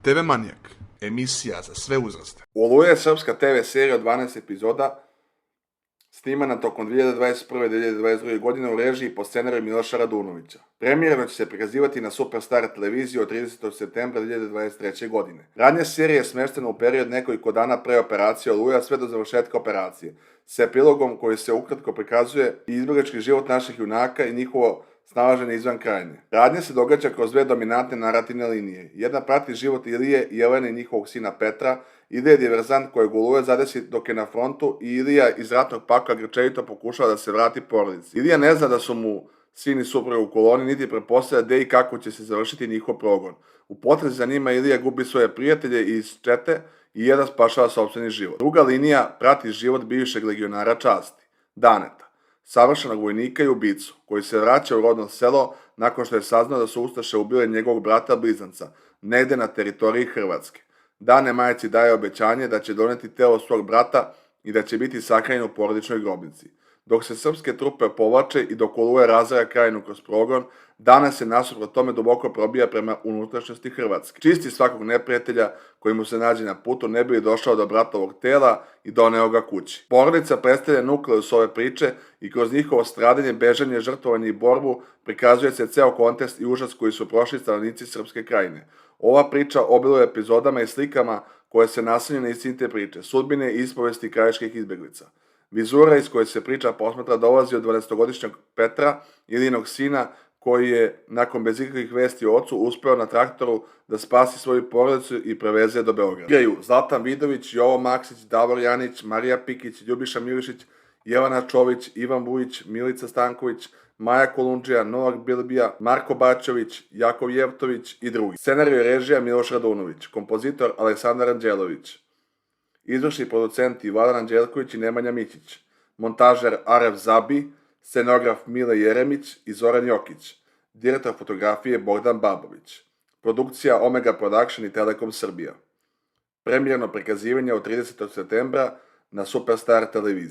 TV Manijak, emisija za sve uzraste. Oluja je srpska TV serija od 12 epizoda, snimana tokom 2021-2022. godine u režiji po scenariju Miloša Radunovića. Premijerno će se prikazivati na Superstar televiziji od 30. septembra 2023. godine. Radnja serije je smeštena u period nekoliko dana pre operacije Oluja sve do završetka operacije, s epilogom koji se ukratko prikazuje i izbjeglički život naših junaka i njihovo snalaženje izvan krajine. Radnja se događa kroz dve dominantne narativne linije. Jedna prati život Ilije i Jelene i njihovog sina Petra. Ilija je diverzant kojeg Oluja zadesi dok je na frontu i Ilija iz ratnog pakla grčevito pokušava da se vrati porodici. Ilija ne zna da su mu sin i supruga u koloni, niti pretpostavlja gde i kako će se završiti njihov progon. U potrazi za njima Ilija gubi svoje prijatelje iz čete i jedan spašava sopstveni život. Druga linija prati život bivšeg legionara časti, Daneta, savršenog vojnika i ubicu, koji se vraća u rodno selo nakon što je saznao da su ustaše ubile njegovog brata blizanca, negde na teritoriji Hrvatske. Dane majci daje obećanje da će doneti telo svog brata i da će biti sahranjen u porodičnoj grobnici. Dok se srpske trupe povlače i dok Oluja razara krajinu kroz progon, Dana se nasuprot tome duboko probija prema unutrašnjosti Hrvatske. Čisti svakog neprijatelja koji mu se nađe na putu ne bi li došao do bratovog tela i doneo ga kući. Porodica predstavlja nukleus ove priče i kroz njihovo stradanje, bežanje, žrtvovanje i borbu prikazuje se ceo kontekst i užas koji su prošli stanovnici Srpske krajine. Ova priča obiluje epizodama i slikama koje se naslanjaju na istinite priče, sudbine i ispovesti krajiških izbeglica. Vizura iz koje se priča posmatra dolazi od 12-godišnjeg Petra, Ilijinog sina, koji je, nakon bez ikakvih vesti o ocu, uspeo na traktoru da spasi svoju porodicu i preveze do Beograda. Igraju Zlatan Vidović, Jovo Maksić, Davor Janić, Marija Pikić, Ljubiša Milišić, Jelena Čović, Ivan Vujić, Milica Stanković, Maja Kolundžija, Novak Bilbija, Marko Bačević, Jakov Jevtović i drugi. Scenarij i režija Miloš Radunović, kompozitor Aleksandar Anđelović, izvršni producenti Vladan Anđelković i Nemanja Mićić, montažer Aref Zabi, scenograf Mile Jeremić i Zoran Jokić, direktor fotografije Bogdan Babović, produkcija Omega Production i Telekom Srbija. Premijerno prikazivanje od 30. septembra na Superstar televiziji.